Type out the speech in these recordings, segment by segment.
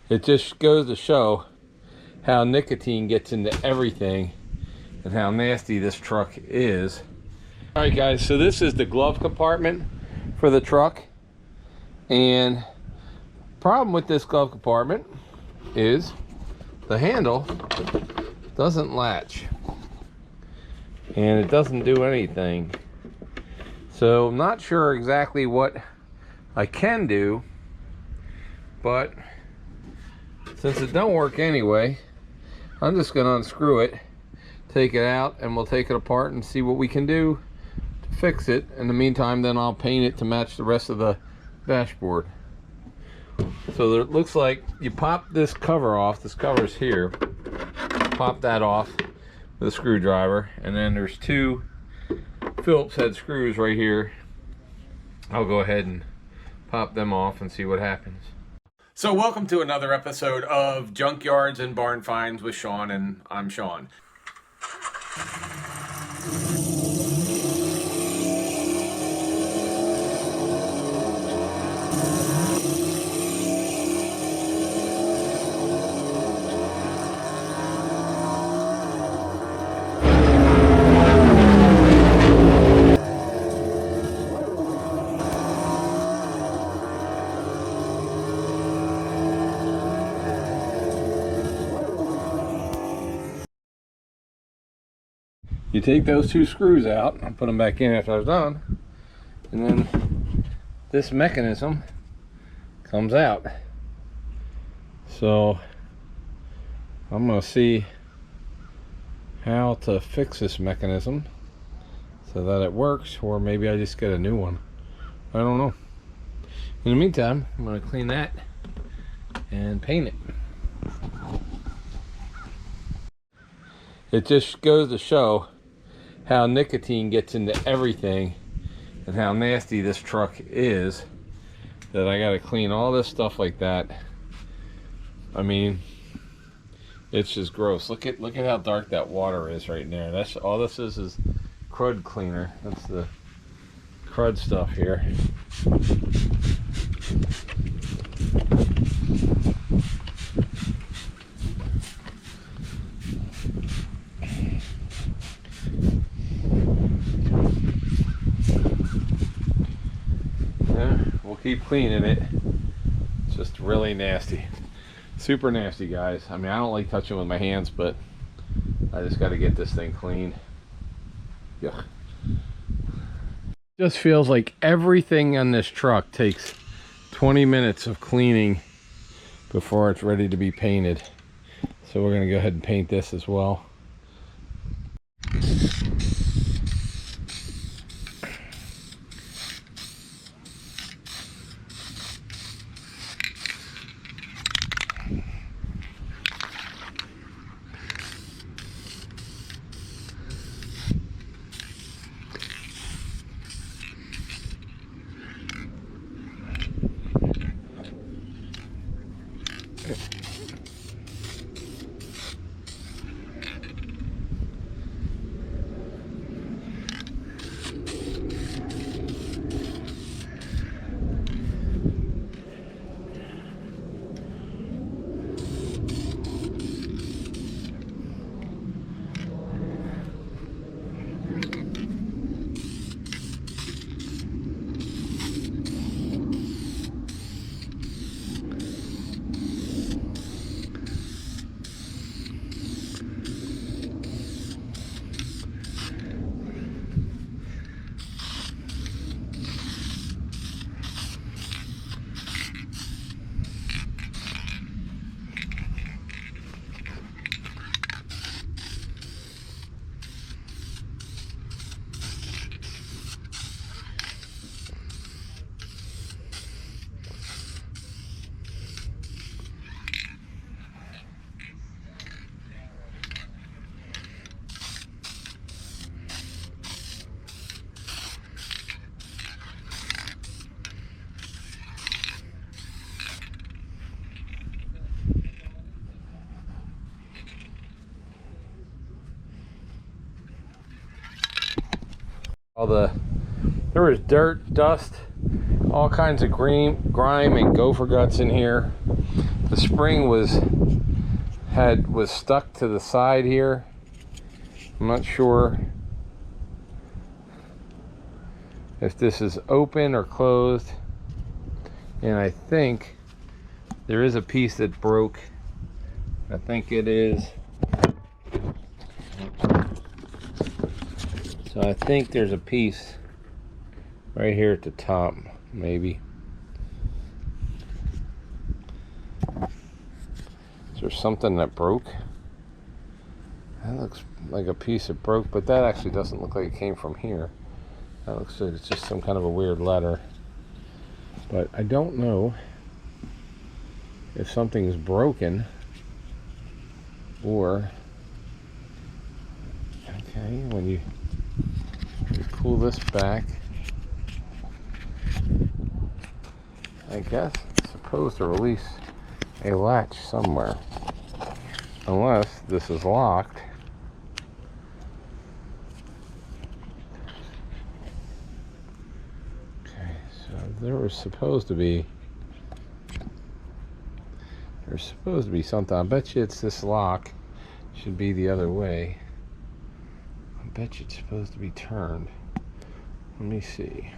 It just goes to show how nicotine gets into everything and how nasty this truck is. All right guys, so this is the glove compartment for the truck, and problem with this glove compartment is the handle doesn't latch and it doesn't do anything. So I'm not sure exactly what I can do, but since it don't work anyway, I'm just going to unscrew it, take it out, and we'll take it apart and see what we can do to fix it. In the meantime, then I'll paint it to match the rest of the dashboard. So it looks like you pop this cover off. This cover's here. Pop that off with a screwdriver, and then there's two Phillips head screws right here. I'll go ahead and pop them off and see what happens. So welcome to another episode of Junkyards and Barn Finds with Sean, and I'm Sean. You take those two screws out, I'll put them back in after I was done, and then this mechanism comes out. So I'm going to see how to fix this mechanism so that it works, or maybe I just get a new one. I don't know. In the meantime, I'm going to clean that and paint it. It just goes to show how nicotine gets into everything and how nasty this truck is, that I gotta clean all this stuff like that. I mean, it's just gross. Look at how dark that water is right there. That's all this is crud cleaner. That's the crud stuff here. Keep cleaning it. It's just really nasty, super nasty, guys. I mean, I don't like touching with my hands, but I just got to get this thing clean. Yeah, just feels like everything on this truck takes 20 minutes of cleaning before it's ready to be painted. So we're gonna go ahead and paint this as well. There was dirt, dust, all kinds of grime and gopher guts in here. The spring was stuck to the side here. I'm not sure if this is open or closed, and I think there is a piece that broke. I think it is. So I think there's a piece right here at the top, maybe. Is there something that broke? That looks like a piece that broke, but that actually doesn't look like it came from here. That looks like it's just some kind of a weird letter. But I don't know if something's broken or... Okay, when you pull this back, I guess it's supposed to release a latch somewhere, unless this is locked. Okay, so there was supposed to be something. I bet you it's this lock. Should be the other way. I bet you it's supposed to be turned. Let me see.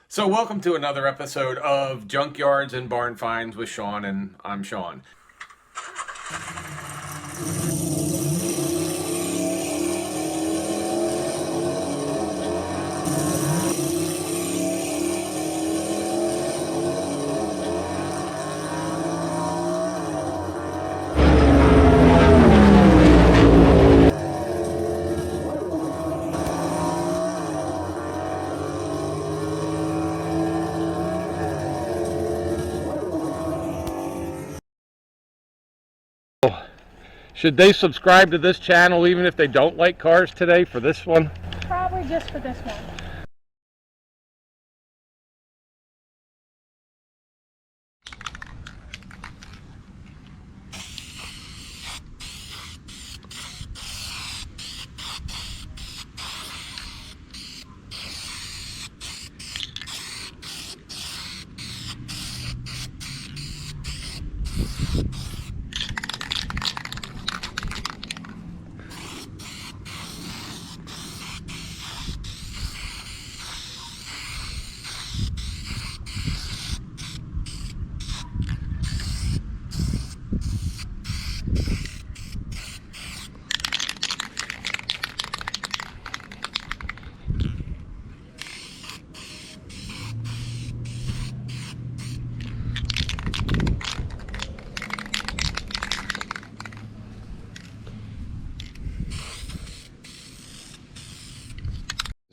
So welcome to another episode of Junkyards and Barn Finds with Sean, and I'm Sean. Should they subscribe to this channel even if they don't like cars today for this one? Probably just for this one.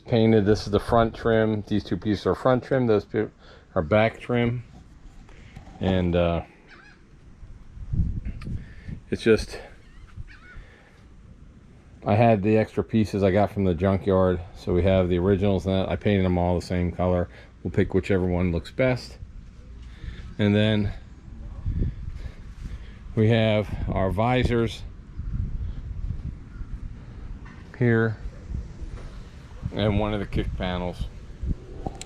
Painted. This is the front trim. These two pieces are front trim. Those two are back trim. And it's just, I had the extra pieces I got from the junkyard. So we have the originals and that. I painted them all the same color. We'll pick whichever one looks best. And then we have our visors here and one of the kick panels.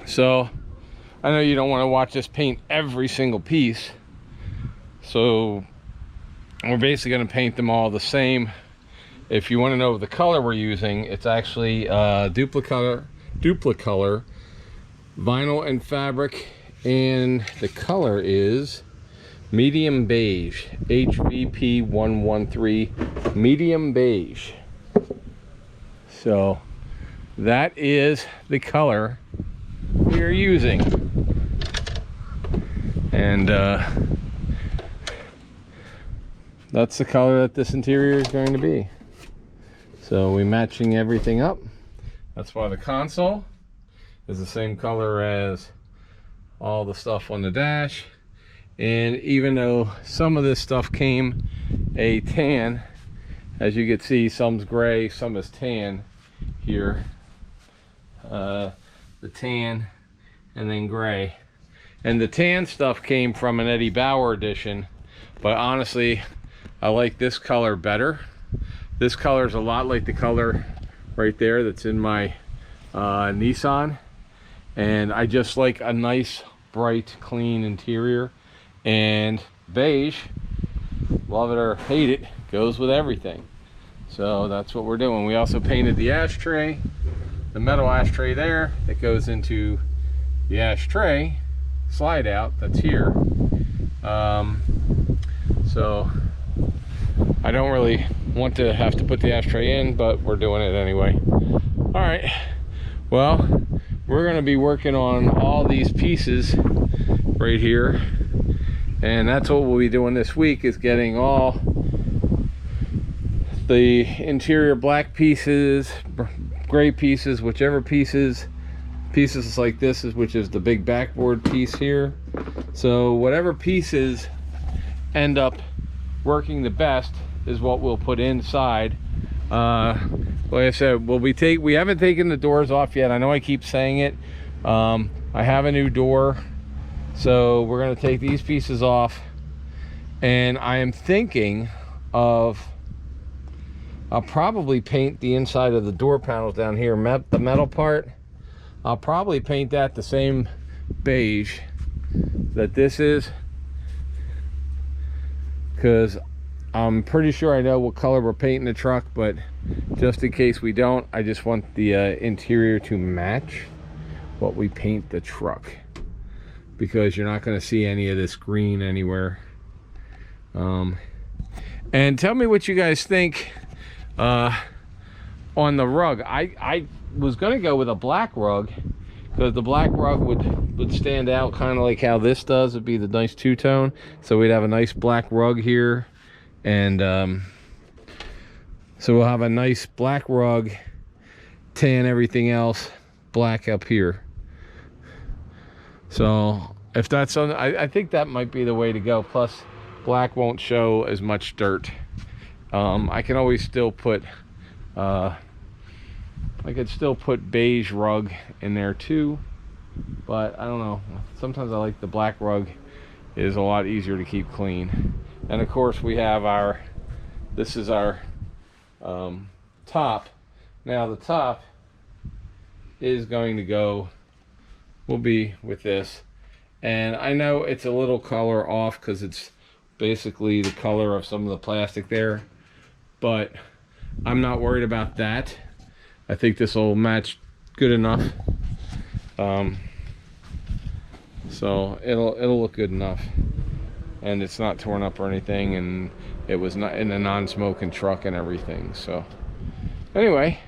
So I know you don't want to watch us paint every single piece, so we're basically going to paint them all the same. If you want to know the color we're using, it's actually duplicolor vinyl and fabric, and the color is medium beige, HVP 113 medium beige. So that is the color we are using, and that's the color that this interior is going to be. So we're matching everything up. That's why the console is the same color as all the stuff on the dash. And even though some of this stuff came a tan, as you can see, some's gray, some is tan here. The tan and then gray, and the tan stuff came from an Eddie Bauer edition, but honestly I like this color better. This color is a lot like the color right there that's in my Nissan, and I just like a nice bright clean interior. And beige, love it or hate it, goes with everything. So that's what we're doing. We also painted the ashtray, the metal ashtray there that goes into the ashtray slide out that's here. So I don't really want to have to put the ashtray in, but we're doing it anyway. All right, well, we're going to be working on all these pieces right here, and that's what we'll be doing this week, is getting all the interior black pieces, gray pieces, whichever pieces like this is, which is the big backboard piece here. So whatever pieces end up working the best is what we'll put inside. Like I said, we haven't taken the doors off yet. I know I keep saying it. I have a new door, so we're going to take these pieces off, and I am thinking of, I'll probably paint the inside of the door panels down here, the metal part. I'll probably paint that the same beige that this is, because I'm pretty sure I know what color we're painting the truck, but just in case we don't, I just want the interior to match what we paint the truck, because you're not going to see any of this green anywhere. And tell me what you guys think on the rug. I was going to go with a black rug, because the black rug would stand out kind of like how this does. It'd be the nice two-tone, so we'd have a nice black rug here, and so we'll have a nice black rug, tan everything else, black up here. So if that's something, I think that might be the way to go. Plus black won't show as much dirt. I can always still put I could still put beige rug in there too, but I don't know, sometimes I like the black rug, is a lot easier to keep clean. And of course we have our, this is our top. Now the top is going to go, will be with this, and I know it's a little color off because it's basically the color of some of the plastic there, but I'm not worried about that. I think this will match good enough, so it'll look good enough, and it's not torn up or anything, and it was not in a non-smoking truck and everything. So anyway,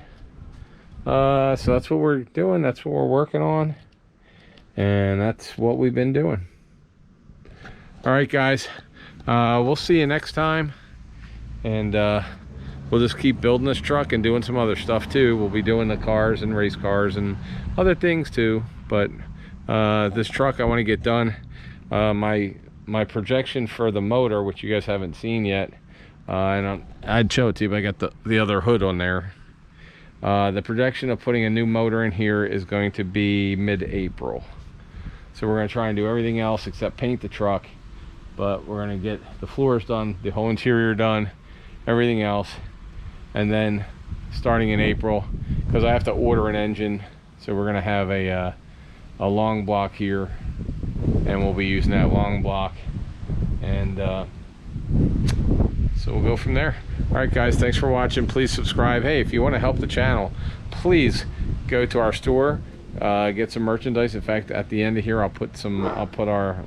so that's what we're doing, that's what we're working on, and that's what we've been doing. All right guys, we'll see you next time, and we'll just keep building this truck and doing some other stuff too. We'll be doing the cars and race cars and other things too, but this truck I want to get done. My projection for the motor, which you guys haven't seen yet, and I'd show it to you, but I got the other hood on there. The projection of putting a new motor in here is going to be mid-April. So we're going to try and do everything else except paint the truck, but we're going to get the floors done, the whole interior done, everything else. And then starting in April, because I have to order an engine, so we're going to have a long block here, and we'll be using that long block, and so we'll go from there. All right guys, thanks for watching. Please subscribe. Hey, if you want to help the channel, please go to our store, get some merchandise. In fact, at the end of here I'll put our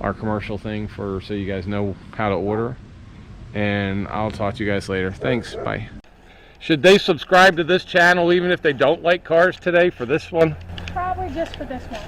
commercial thing for, so you guys know how to order, and I'll talk to you guys later. Thanks, bye. Should they subscribe to this channel even if they don't like cars today for this one? Probably just for this one.